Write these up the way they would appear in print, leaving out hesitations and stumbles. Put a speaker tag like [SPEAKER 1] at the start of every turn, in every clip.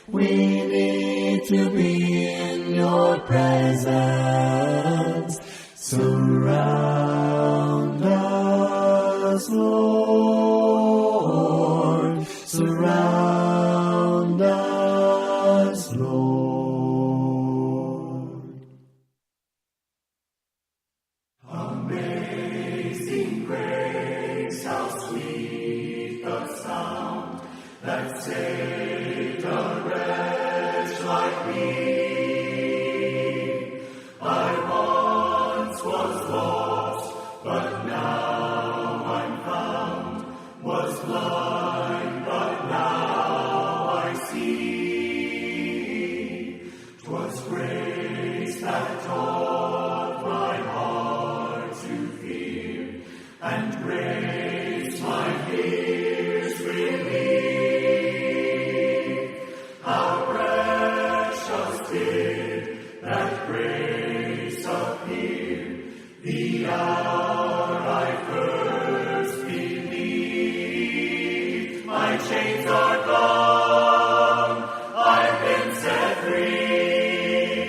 [SPEAKER 1] We need to be in your presence. Surround us, Lord. Surround us, Lord. Amazing grace, how sweet the sound that saved a wretch like me. I once was lost, but now I'm found, was blind, but now I see. 'Twas grace that taught my heart to fear, and grace my fears relieved. How precious did that grace appear, the hour I first believed. My chains are gone, I've been set free.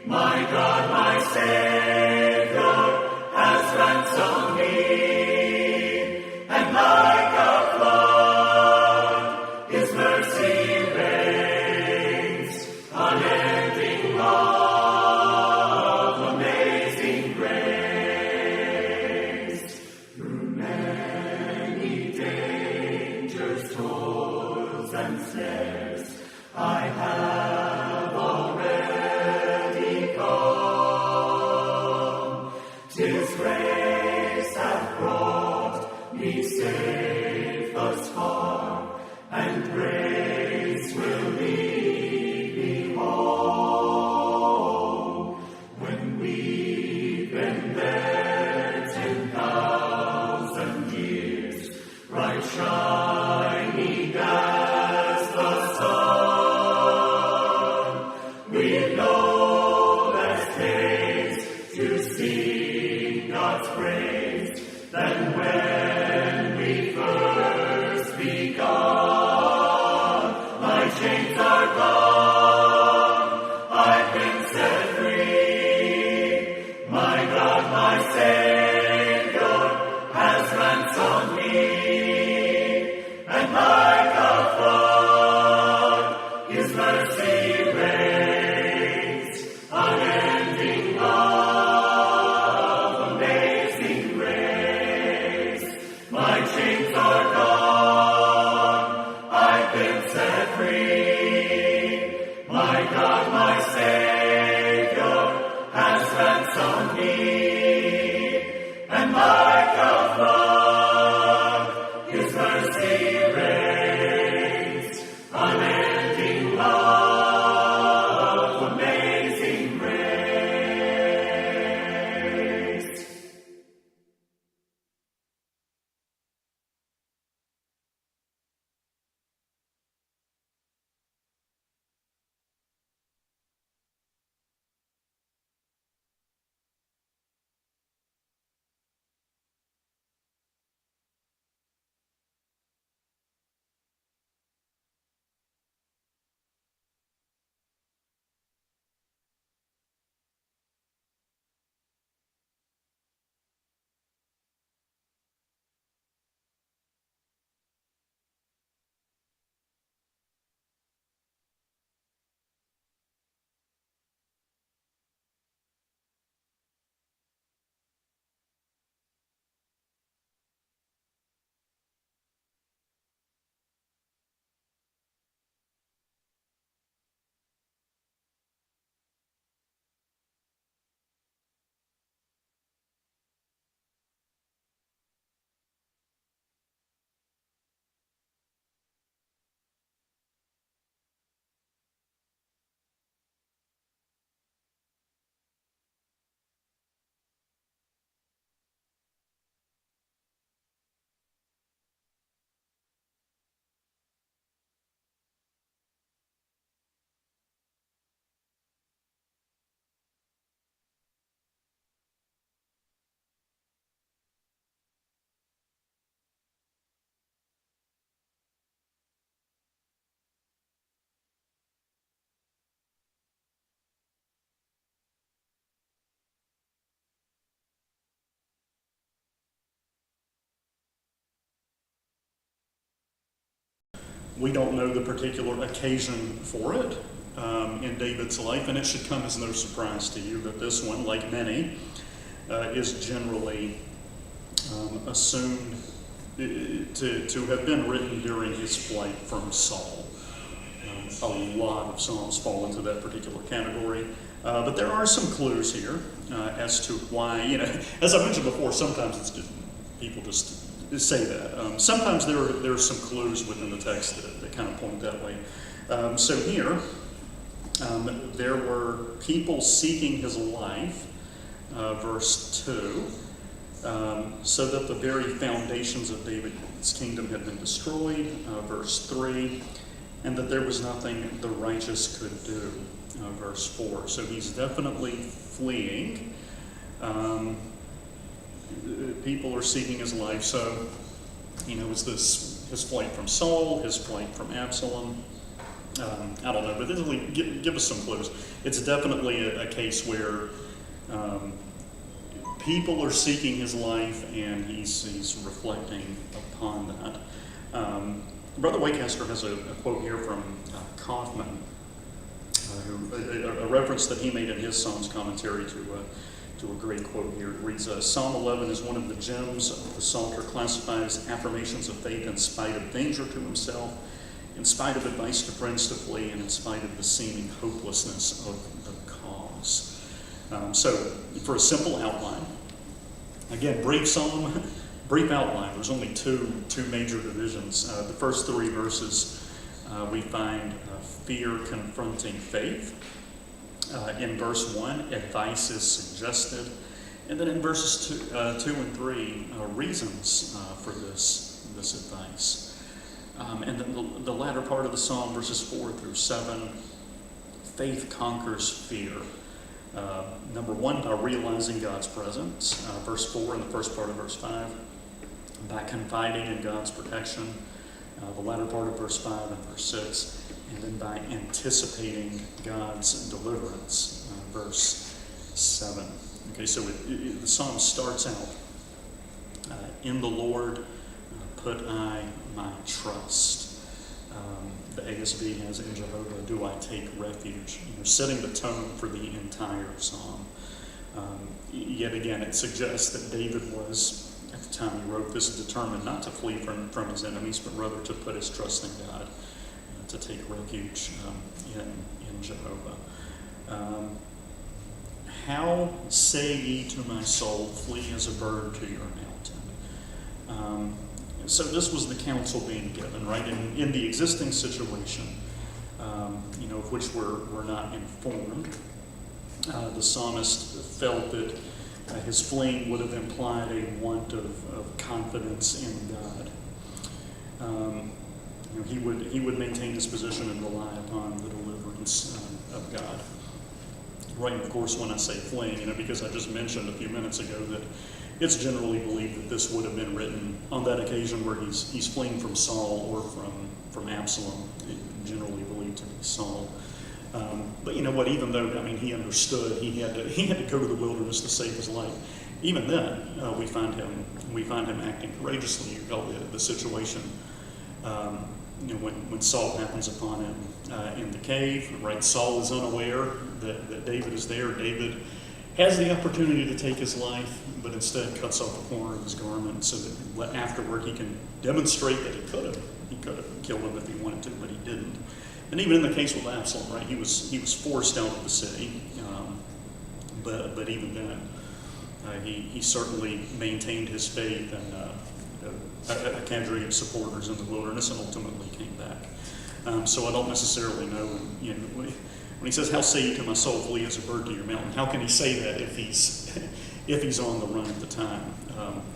[SPEAKER 1] My God, my Savior, has ransomed me. And like a flood, His mercy reigns, unending love, amazing grace. Through many dangers, toils, and snares, I have already come. 'Tis grace hath brought me safe thus far, and grace will lead me home. When we've been there 10,000 years, bright shining as the sun, we've no less days to sing God's praise than when we first begun. My chains are gone, I've been set free. My God, my Savior, has ransomed me. And like a flood, His mercy reigns, unending love, amazing grace. My chains are gone, I've been set free. My God, my Savior, has ransomed me. And like a flood, His mercy reigns, unending love, amazing grace.
[SPEAKER 2] We don't know the particular occasion for it in David's life, and it should come as no surprise to you that this one, like many, is generally assumed to have been written during his flight from Saul. A lot of psalms fall into that particular category. But there are some clues here as to why, as I mentioned before, sometimes it's just, people just say that. Sometimes there are some clues within the text that kind of point that way. So here, there were people seeking his life, verse 2, so that the very foundations of David's kingdom had been destroyed, verse 3, and that there was nothing the righteous could do, verse 4. So he's definitely fleeing. People are seeking his life. So, is this his flight from Saul, his flight from Absalom? I don't know, but this will give us some clues. It's definitely a case where people are seeking his life, and he's reflecting upon that. Brother Waycaster has a quote here from Kaufman, a reference that he made in his Psalms commentary to a great quote here. It reads, Psalm 11 is one of the gems of the Psalter, classified as affirmations of faith in spite of danger to himself, in spite of advice to friends to flee, and in spite of the seeming hopelessness of the cause. So, for a simple outline, again, brief psalm, brief outline. There's only two major divisions. The first three verses, we find fear confronting faith. In verse 1, advice is suggested. And then in verses 2 and 3, reasons for this advice. And then the latter part of the psalm, verses 4 through 7, faith conquers fear. Number 1, by realizing God's presence. Verse 4 and the first part of verse 5, by confiding in God's protection. The latter part of verse 5 and verse 6. And then by anticipating God's deliverance, verse 7. Okay, so the psalm starts out, in the Lord put I my trust. The ASV has, in Jehovah do I take refuge, setting the tone for the entire psalm. Yet again, it suggests that David was, at the time he wrote this, determined not to flee from his enemies, but rather to put his trust in God, to take refuge in Jehovah. How say ye to my soul, flee as a bird to your mountain? So this was the counsel being given, right? In the existing situation, of which we're not informed, the psalmist felt that his fleeing would have implied a want of confidence in God. He would maintain his position and rely upon the deliverance of God. Right, of course, when I say fleeing, because I just mentioned a few minutes ago that it's generally believed that this would have been written on that occasion where he's fleeing from Saul or from Absalom, generally believed to be Saul. But you know what? Even though he understood he had to go to the wilderness to save his life. Even then, we find him acting courageously. You know, the situation. When Saul happens upon him in the cave, right? Saul is unaware that David is there. David has the opportunity to take his life, but instead cuts off a corner of his garment so that afterward he can demonstrate that he could have killed him if he wanted to, but he didn't. And even in the case with Absalom, right? He was forced out of the city, but even then, he certainly maintained his faith and a cadre of supporters in the wilderness, and ultimately came back. So I don't necessarily know, when he says, "How say you to my soul, flee as a bird to your mountain?" How can he say that if he's on the run at the time?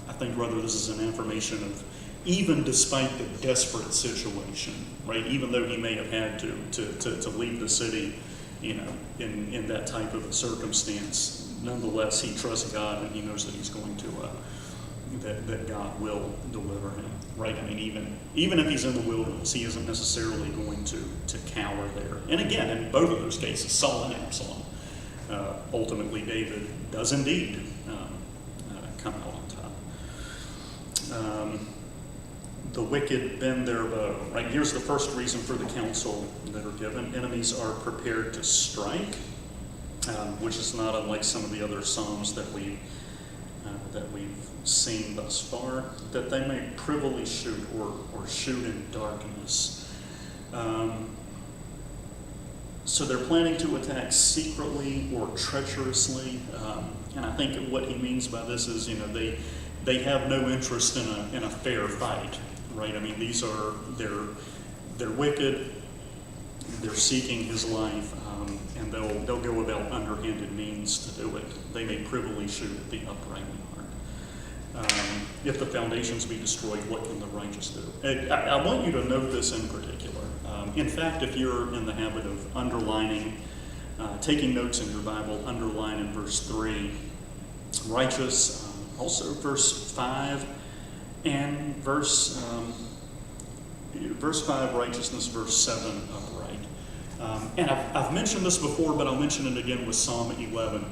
[SPEAKER 2] I think rather this is an affirmation of, even despite the desperate situation, right? Even though he may have had to leave the city, in that type of a circumstance, nonetheless he trusts God and he knows that he's going to. That God will deliver him, right? Even if he's in the wilderness, he isn't necessarily going to cower there. And again, in both of those cases, Saul and Absalom, ultimately David does indeed come out on top. the wicked bend their bow, right? Here's the first reason for the counsel that are given. Enemies are prepared to strike, which is not unlike some of the other Psalms that we've seen thus far, that they may privily shoot or shoot in darkness. So they're planning to attack secretly or treacherously, and I think what he means by this is, they have no interest in a fair fight, right? I mean, they're wicked, they're seeking his life, and they'll go about underhanded means to do it. They may privily shoot at the uprightly heart. If the foundations be destroyed, what can the righteous do? I want you to note this in particular. In fact, if you're in the habit of underlining, taking notes in your Bible, underline in verse 3, righteous, also verse 5, and verse 5, righteousness, verse 7, upright. And I've mentioned this before, but I'll mention it again with Psalm 11.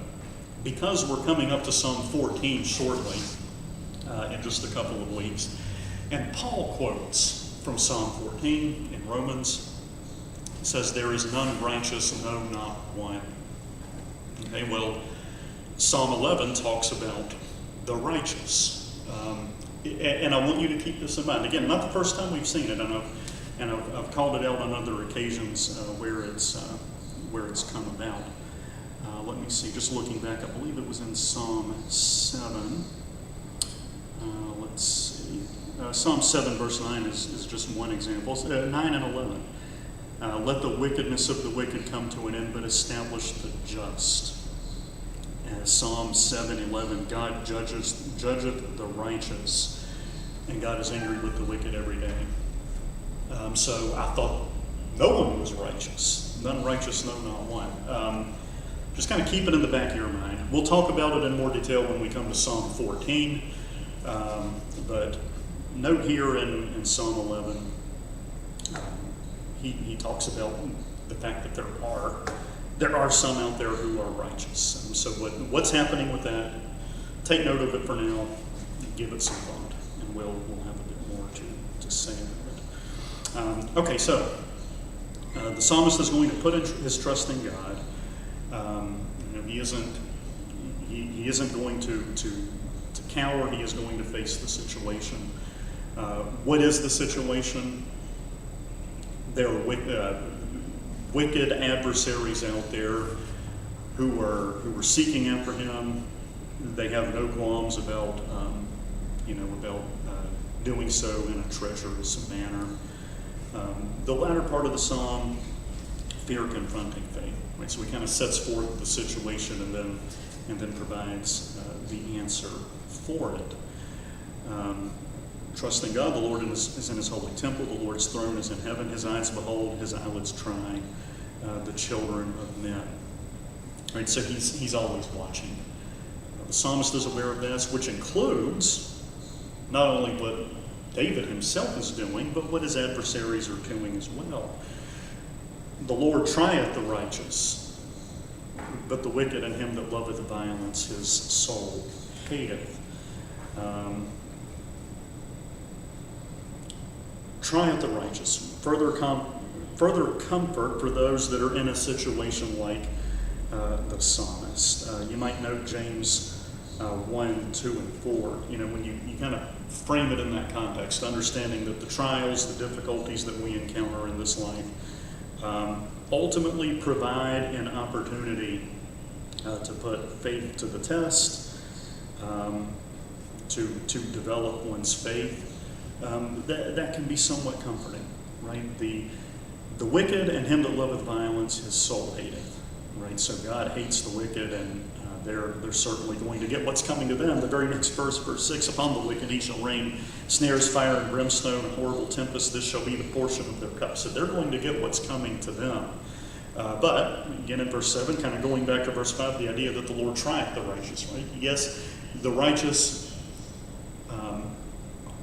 [SPEAKER 2] Because we're coming up to Psalm 14 shortly, in just a couple of weeks. And Paul quotes from Psalm 14 in Romans. It says, there is none righteous, no, not one. Okay, well, Psalm 11 talks about the righteous. And I want you to keep this in mind. Again, not the first time we've seen it, and I've called it out on other occasions where it's come about. Let me see, just looking back, I believe it was in Psalm 7. Let's see. Psalm 7 verse 9 is just one example. 9 and 11. Let the wickedness of the wicked come to an end, but establish the just. Psalm 7:11, God judgeth the righteous, and God is angry with the wicked every day. So I thought no one was righteous. None righteous, no, not one. Just kind of keep it in the back of your mind. We'll talk about it in more detail when we come to Psalm 14. But note here in Psalm 11, he talks about the fact that there are some out there who are righteous. And so what's happening with that? Take note of it for now. Give it some thought, and we'll have a bit more to say about it. Okay, so the psalmist is going to put his trust in God. He isn't going to cower. He is going to face the situation. What is the situation? There are wicked adversaries out there who are seeking after him. They have no qualms about doing so in a treacherous manner. The latter part of the psalm, fear confronting faith. Right? So he kind of sets forth the situation and then provides the answer for it. Trusting God, the Lord is in his holy temple. The Lord's throne is in heaven. His eyes behold, his eyelids try the children of men. Right, so he's always watching. The psalmist is aware of this, which includes not only what David himself is doing, but what his adversaries are doing as well. The Lord trieth the righteous, but the wicked and him that loveth violence his soul hateth. Trieth the righteous. Further comfort for those that are in a situation like the psalmist. You might note James 1, 2, and 4. When you kind of frame it in that context, understanding that the trials, the difficulties that we encounter in this life ultimately provide an opportunity to put faith to the test, to develop one's faith. That can be somewhat comforting, right? The wicked and him that loveth violence, his soul hateth, right? So God hates the wicked, and they're certainly going to get what's coming to them. The very next verse, verse 6, upon the wicked he shall rain snares, fire, and brimstone, and horrible tempest. This shall be the portion of their cup. So they're going to get what's coming to them. But, again in verse 7, kind of going back to verse 5, the idea that the Lord trieth the righteous, right? Yes, the righteous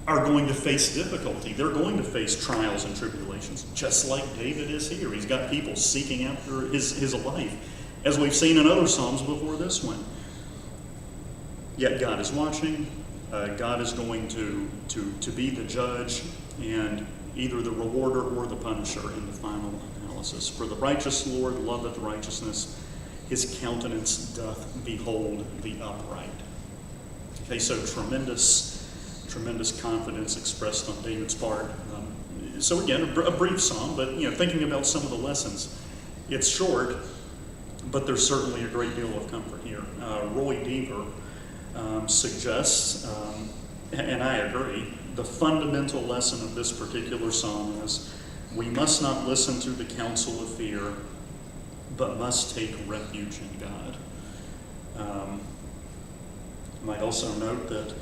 [SPEAKER 2] are going to face difficulty. They're going to face trials and tribulations, just like David is here. He's got people seeking after his life, as we've seen in other Psalms before this one. Yet God is watching. God is going to be the judge, and either the rewarder or the punisher in the final analysis. For the righteous Lord loveth righteousness, his countenance doth behold the upright. Okay, so tremendous confidence expressed on David's part. So again, a brief psalm, but thinking about some of the lessons, it's short, but there's certainly a great deal of comfort here. Roy Deaver suggests, and I agree, the fundamental lesson of this particular psalm is we must not listen to the counsel of fear, but must take refuge in God. I might also note that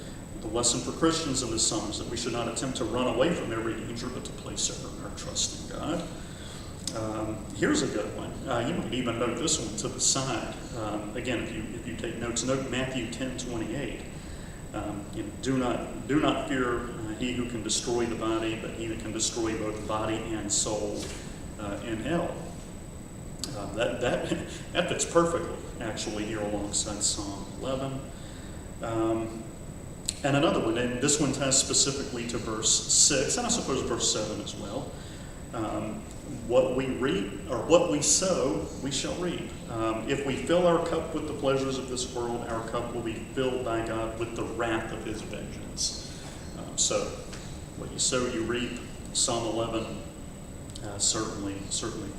[SPEAKER 2] the lesson for Christians in this psalm is that we should not attempt to run away from every danger, but to place our trust in God. Here's a good one. You might even note this one to the side. Again, if you take notes, note Matthew 10:28. Do not fear he who can destroy the body, but he that can destroy both body and soul in hell. That fits perfectly, actually, here alongside Psalm 11. And another one, and this one ties specifically to verse 6, and I suppose verse 7 as well. What we reap, or what we sow, we shall reap. If we fill our cup with the pleasures of this world, our cup will be filled by God with the wrath of his vengeance. So, what you sow, you reap. Psalm 11 certainly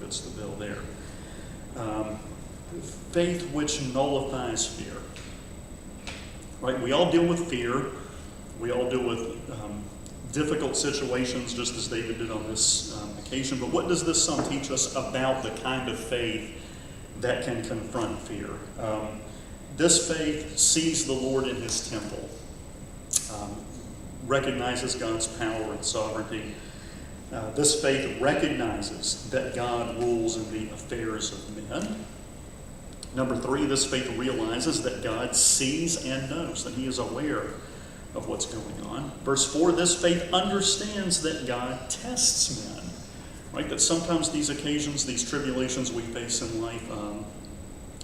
[SPEAKER 2] fits the bill there. Faith which nullifies fear. Right? We all deal with fear. We all deal with difficult situations, just as David did on this occasion. But what does this psalm teach us about the kind of faith that can confront fear? This faith sees the Lord in his temple, recognizes God's power and sovereignty. This faith recognizes that God rules in the affairs of men. Number 3, this faith realizes that God sees and knows, that he is aware of what's going on. Verse 4, this faith understands that God tests men. Right? That sometimes these occasions, these tribulations we face in life,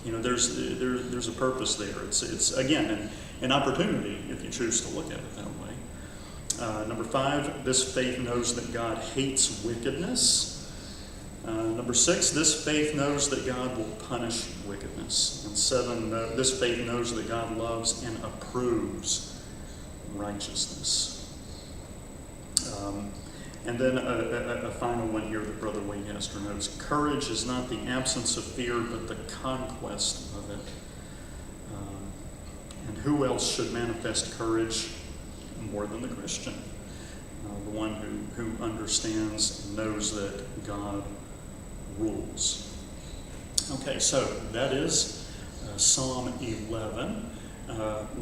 [SPEAKER 2] there's a purpose there. It's again, an opportunity if you choose to look at it that way. Number 5, this faith knows that God hates wickedness. Number 6, this faith knows that God will punish wickedness. And 7, this faith knows that God loves and approves righteousness. And then a final one here that Brother Waycaster notes. Courage is not the absence of fear, but the conquest of it. And who else should manifest courage more than the Christian? The one who understands and knows that God rules. Okay, so that is Psalm 11.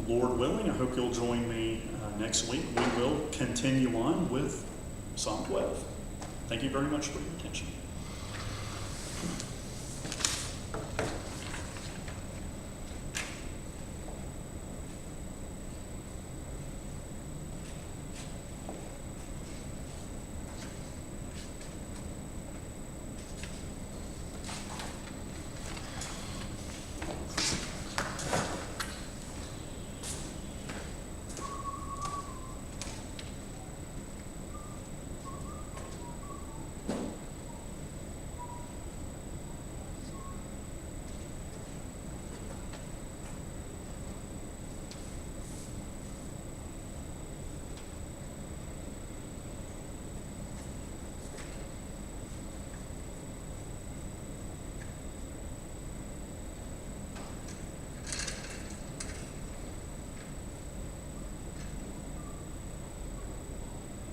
[SPEAKER 2] Lord willing, I hope you'll join me next week. We will continue on with Psalm 12. Thank you very much for your attention.